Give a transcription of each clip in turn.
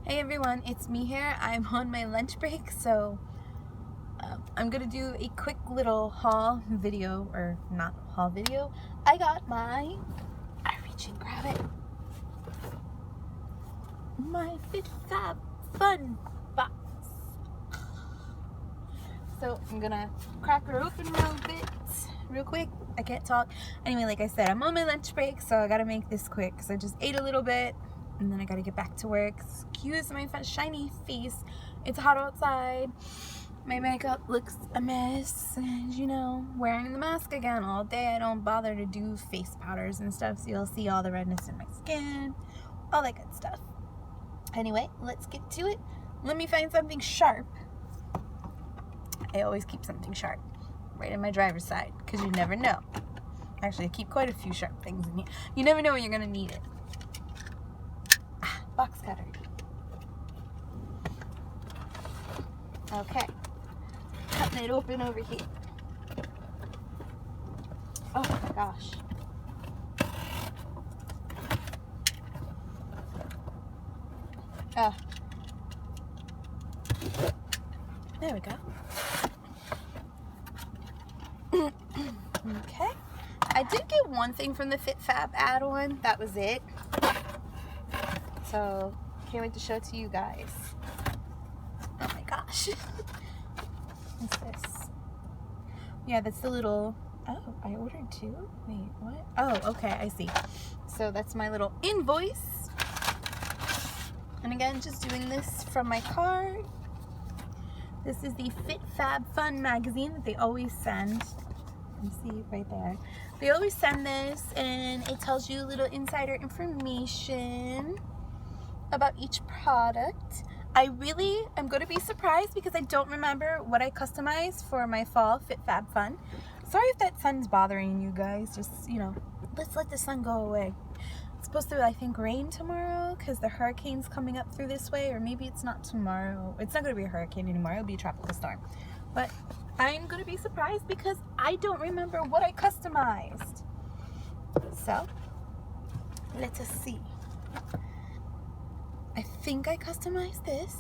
Hey everyone, it's me here. I'm on my lunch break, so I'm gonna do a quick little haul video, or not haul video. I got I reach and grab it, my fabfitfun box. So I'm gonna crack her open real quick. I can't talk. Anyway, like I said, I'm on my lunch break, so I gotta make this quick because I just ate a little bit. And then I gotta get back to work. Excuse my shiny face. It's hot outside. My makeup looks a mess. And you know, wearing the mask again all day. I don't bother to do face powders and stuff, so you'll see all the redness in my skin. All that good stuff. Anyway, let's get to it. Let me find something sharp. I always keep something sharp right in my driver's side, because you never know. Actually, I keep quite a few sharp things in here. You never know when you're gonna need it. Box cutter. Okay, cutting it open over here. Oh my gosh. There we go. Okay, I did get one thing from the FitFab add-on. That was it. So, can't wait to show it to you guys. Oh my gosh. What's this? Yeah, that's the little... Oh, I ordered two? Wait, what? Oh, okay, I see. So that's my little invoice. And again, just doing this from my card. This is the fabfitfun magazine that they always send. You see it right there. They always send this, and it tells you little insider information about each product. I really am going to be surprised because I don't remember what I customized for my fall fabfitfun. Sorry if that sun's bothering you guys. Just, you know, let's let the sun go away. It's supposed to, I think, rain tomorrow because the hurricane's coming up through this way, or maybe it's not tomorrow. It's not going to be a hurricane anymore. It'll be a tropical storm. But I'm going to be surprised because I don't remember what I customized. So, let us see. I think I customized this.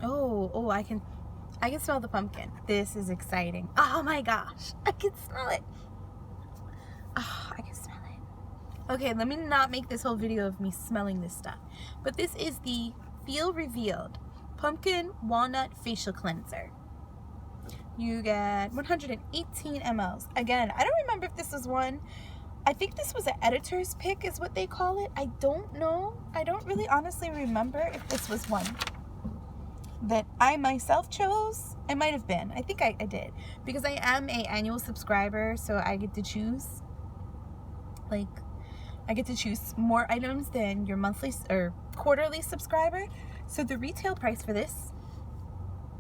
Oh, I can smell the pumpkin. This is exciting. Oh my gosh, I can smell it. Oh, I can smell it. Okay, let me not make this whole video of me smelling this stuff. But this is the Feel Revealed Pumpkin Walnut Facial Cleanser. You get 118 mLs. Again, I don't remember if this was one. I think this was an editor's pick is what they call it. I don't know. I don't really honestly remember if this was one that I myself chose. It might have been. I think I did. Because I am an annual subscriber, so I get to choose. Like, I get to choose more items than your monthly or quarterly subscriber. So the retail price for this,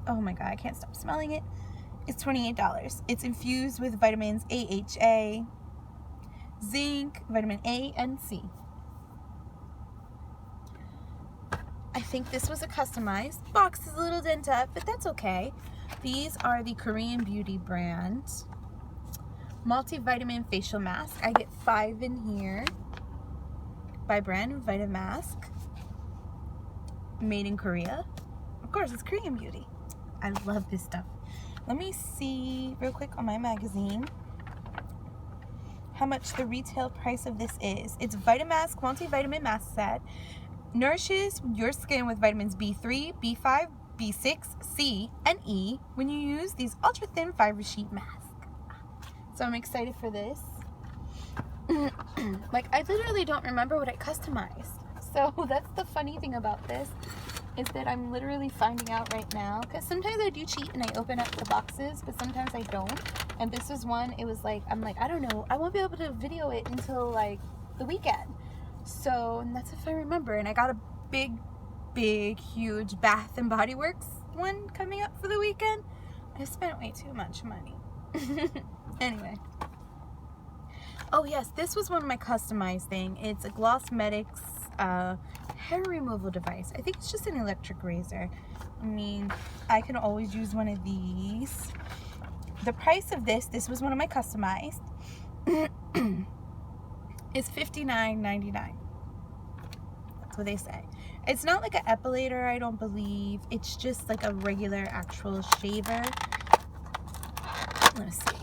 oh my god, I can't stop smelling it, is $28. It's infused with vitamins AHA, zinc, vitamin A and C. I think this was a customized. Box is a little dented up, but that's okay. These are the Korean Beauty brand multivitamin facial mask. I get 5 in here by brand Vitamask, made in Korea. Of course, it's Korean Beauty. I love this stuff. Let me see real quick on my magazine how much the retail price of this is. It's Vitamask multivitamin mask set. Nourishes your skin with vitamins B3, B5, B6, C, and E when you use these ultra thin fiber sheet masks. So I'm excited for this. Like, I literally don't remember what I customized. So that's the funny thing about this, is that I'm literally finding out right now, because sometimes I do cheat and I open up the boxes, but sometimes I don't. And this was one, it was like, I'm like, I don't know, I won't be able to video it until like the weekend. So, and that's if I remember. And I got a big, huge Bath and Body Works one coming up for the weekend. I spent way too much money. Anyway. Oh yes, this was one of my customized thing. It's a Glossmetics hair removal device. I think it's just an electric razor. I mean, I can always use one of these. The price of this was one of my customized, is $59.99. That's what they say. It's not like an epilator, I don't believe. It's just like a regular actual shaver. Let's see.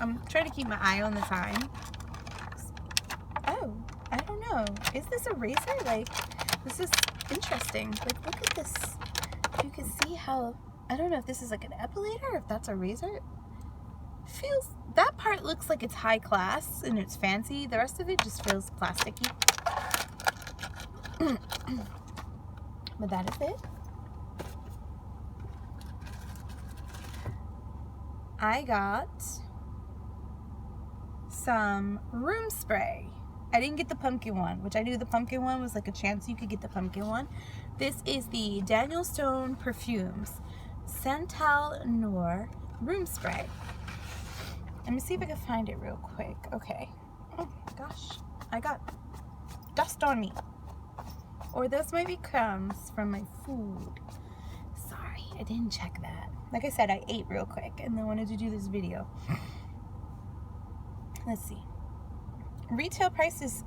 I'm trying to keep my eye on the time. Oh, I don't know. Is this a razor? Like, this is interesting. Like, look at this. You can see how, I don't know if this is like an epilator or if that's a razor. Feels, that part looks like it's high class and it's fancy. The rest of it just feels plasticky. But that is it. I got some room spray. I didn't get the pumpkin one, which I knew the pumpkin one was like a chance you could get the pumpkin one. This is the Daniel Stone Perfumes Santal Noir Room Spray. Let me see if I can find it real quick. Okay. Oh gosh, I got dust on me. Or those might be crumbs from my food. Sorry, I didn't check that. Like I said, I ate real quick and then wanted to do this video. Let's see. Retail price is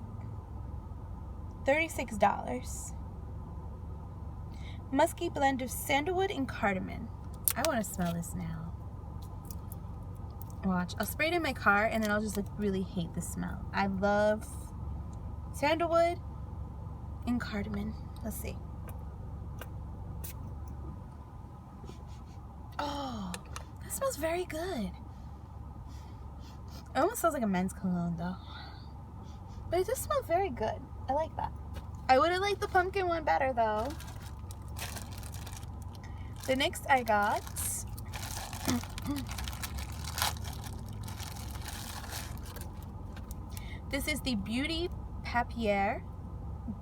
$36. Musky blend of sandalwood and cardamom. I want to smell this now. Watch. I'll spray it in my car and then I'll just like really hate the smell. I love sandalwood and cardamom. Let's see. Oh, that smells very good. It almost smells like a men's cologne though. But it does smell very good. I like that. I would have liked the pumpkin one better though. The next I got this is the Beauty Papier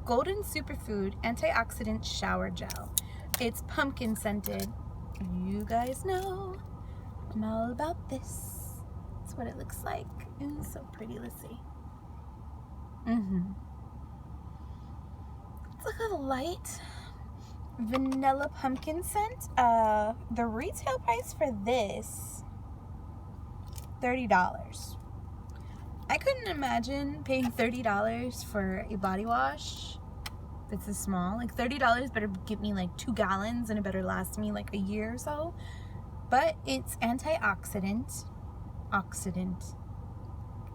Golden Superfood Antioxidant Shower Gel. It's pumpkin scented. You guys know I'm all about this. That's what it looks like. Ooh, so pretty. Let's see. It's like a light vanilla pumpkin scent. The retail price for this, $30. I couldn't imagine paying $30 for a body wash that's this small. Like $30 better get me like 2 gallons and it better last me like a year or so. But it's antioxidant.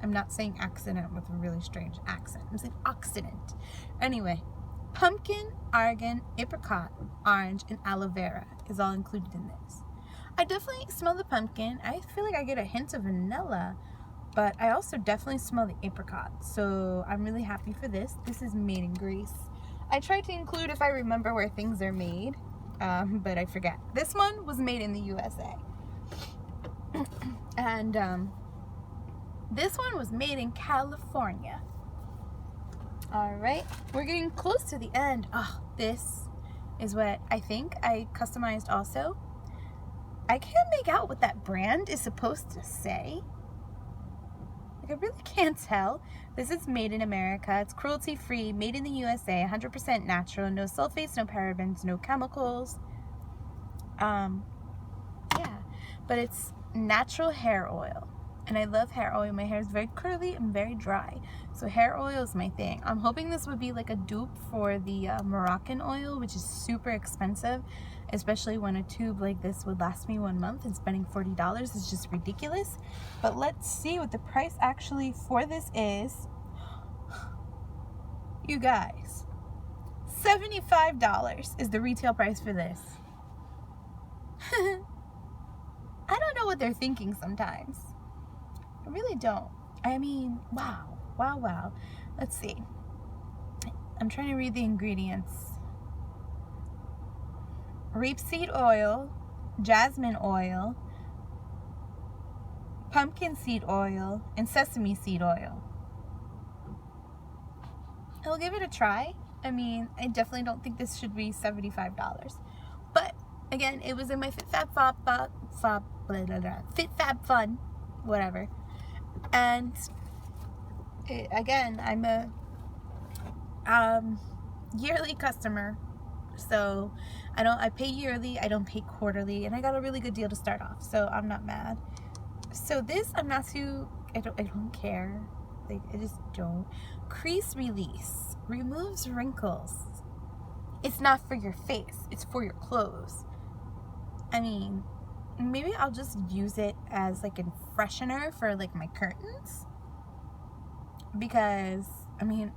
I'm not saying accident with a really strange accent. I'm saying oxidant. Anyway, pumpkin, argan, apricot, orange, and aloe vera is all included in this. I definitely smell the pumpkin. I feel like I get a hint of vanilla, but I also definitely smell the apricot. So I'm really happy for this. This is made in Greece. I tried to include if I remember where things are made, but I forget. This one was made in the USA. And this one was made in California. All right, we're getting close to the end. Oh, this is what I think I customized also. I can't make out what that brand is supposed to say. Like, I really can't tell. This is made in America. It's cruelty-free, made in the USA, 100% natural, no sulfates, no parabens, no chemicals. Yeah, but it's natural hair oil. And I love hair oil. My hair is very curly and very dry. So hair oil is my thing. I'm hoping this would be like a dupe for the Moroccan oil, which is super expensive, especially when a tube like this would last me 1 month, and spending $40 is just ridiculous. But let's see what the price actually for this is. You guys, $75 is the retail price for this. I don't know what they're thinking sometimes. I really don't. I mean, wow. Let's see. I'm trying to read the ingredients. Rapeseed oil, jasmine oil, pumpkin seed oil, and sesame seed oil. I'll give it a try. I mean, I definitely don't think this should be $75. But again, it was in my fabfitfun, whatever. And again, I'm a yearly customer, so I pay yearly, I don't pay quarterly, and I got a really good deal to start off, so I'm not mad. So this, I don't care. Like, I just don't. Crease release removes wrinkles. It's not for your face, it's for your clothes. I mean, maybe I'll just use it as like a freshener for like my curtains, because I mean,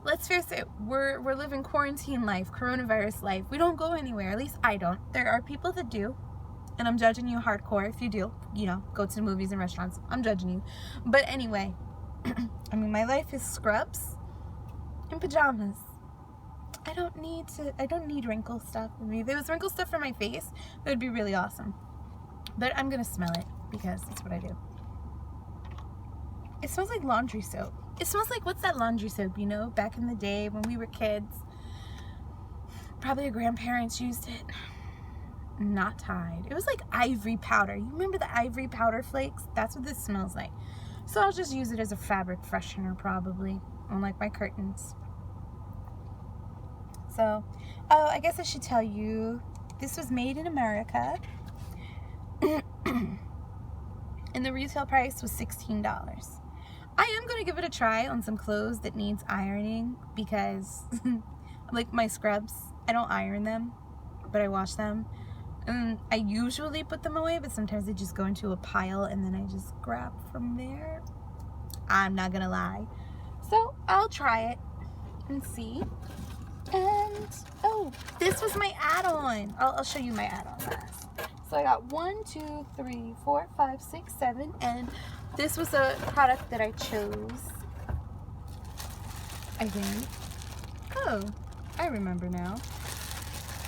let's face it, we're living quarantine life, coronavirus life. We don't go anywhere, at least I don't. There are people that do, and I'm judging you hardcore if you do, you know, go to the movies and restaurants. I'm judging you. But anyway, I mean, my life is scrubs and pajamas. I don't need wrinkle stuff. I mean, if there was wrinkle stuff for my face, that would be really awesome. But I'm gonna smell it because that's what I do. It smells like laundry soap. It smells like, what's that laundry soap, you know, back in the day when we were kids? Probably our grandparents used it. Not Tide. It was like ivory powder. You remember the ivory powder flakes? That's what this smells like. So I'll just use it as a fabric freshener probably on like my curtains. So, oh, I guess I should tell you, this was made in America. And the retail price was $16. I am going to give it a try on some clothes that needs ironing, because like my scrubs, I don't iron them, but I wash them. And I usually put them away, but sometimes they just go into a pile and then I just grab from there. I'm not going to lie. So I'll try it and see. And, oh, this was my add-on. I'll show you my add-on last. So I got 1, 2, 3, 4, 5, 6, 7, and this was a product that I chose, I think. Oh, I remember now.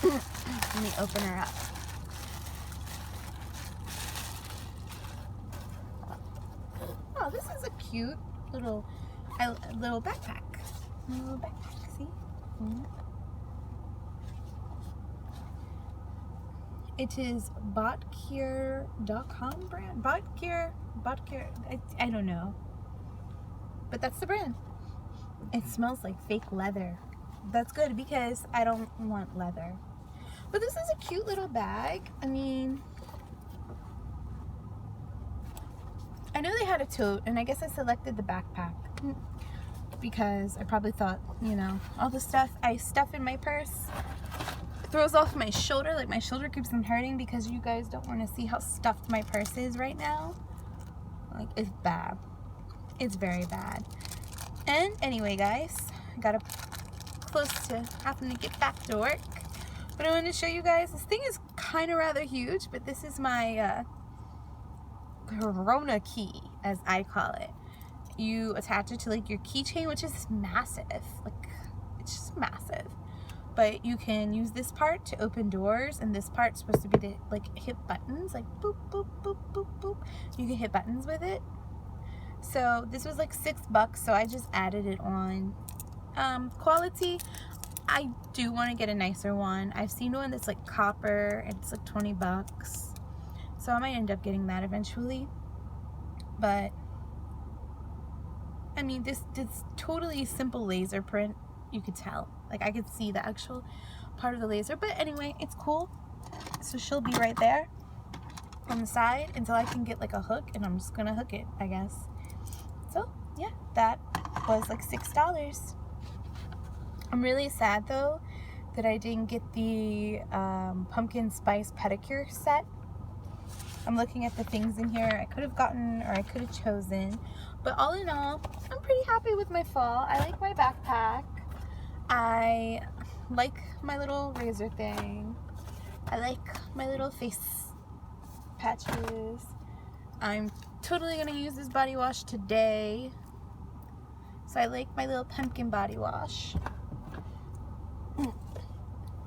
Let me open her up. Oh, this is a cute little backpack. Little backpack, see? It is botcure.com brand. Botcure, I don't know. But that's the brand. It smells like fake leather. That's good because I don't want leather. But this is a cute little bag. I mean, I know they had a tote, and I guess I selected the backpack because I probably thought, you know, all the stuff I stuff in my purse throws off my shoulder. Like, my shoulder keeps on hurting because you guys don't want to see how stuffed my purse is right now. Like, it's bad. It's very bad. And anyway, guys, I got close to having to get back to work, but I wanted to show you guys, this thing is kind of rather huge, but this is my Corona key, as I call it. You attach it to like your keychain, which is massive. Like, it's just massive. But you can use this part to open doors, and this part's supposed to be to like hit buttons, like boop, boop, boop, boop, boop. You can hit buttons with it. So this was like $6, so I just added it on. Quality, I do want to get a nicer one. I've seen one that's like copper, and it's like $20. So I might end up getting that eventually. But I mean, this totally simple laser print. You could tell, like I could see the actual part of the laser. But anyway, it's cool. So she'll be right there on the side until I can get like a hook, and I'm just gonna hook it, I guess. So yeah, that was like $6. I'm really sad though that I didn't get the pumpkin spice pedicure set. I'm looking at the things in here I could have gotten, or I could have chosen. But all in all, I'm pretty happy with my fall. I like my backpack. I like my little razor thing. I like my little face patches. I'm totally going to use this body wash today. So I like my little pumpkin body wash.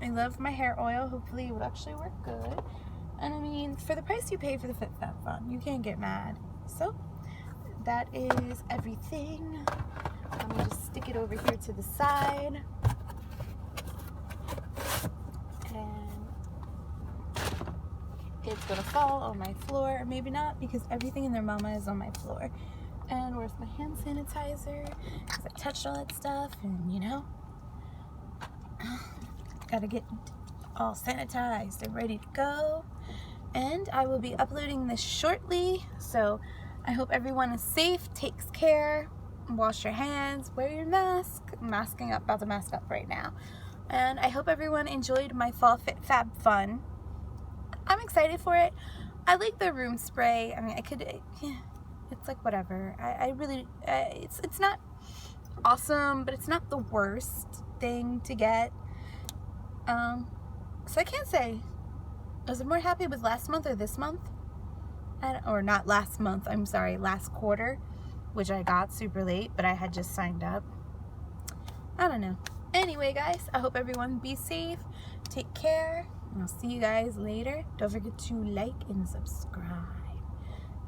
I love my hair oil. Hopefully it would actually work good. And I mean, for the price you pay for the fabfitfun, you can't get mad. So that is everything. Let me just stick it over here to the side. And it's gonna fall on my floor, or maybe not, because everything in their mama is on my floor. And where's my hand sanitizer? Because I touched all that stuff, and you know, gotta get all sanitized and ready to go. And I will be uploading this shortly, so I hope everyone is safe, takes care, wash your hands, wear your mask. I'm masking up, about to mask up right now. And I hope everyone enjoyed my fall fit fab fun. I'm excited for it. I like the room spray. I mean, it's like whatever. I really, it's not awesome, but it's not the worst thing to get. So I can't say. Was I more happy with last month or this month? Or not last month, I'm sorry, last quarter, which I got super late, but I had just signed up. I don't know. Anyway, guys, I hope everyone be safe. Take care, and I'll see you guys later. Don't forget to like and subscribe.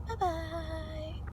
Bye-bye.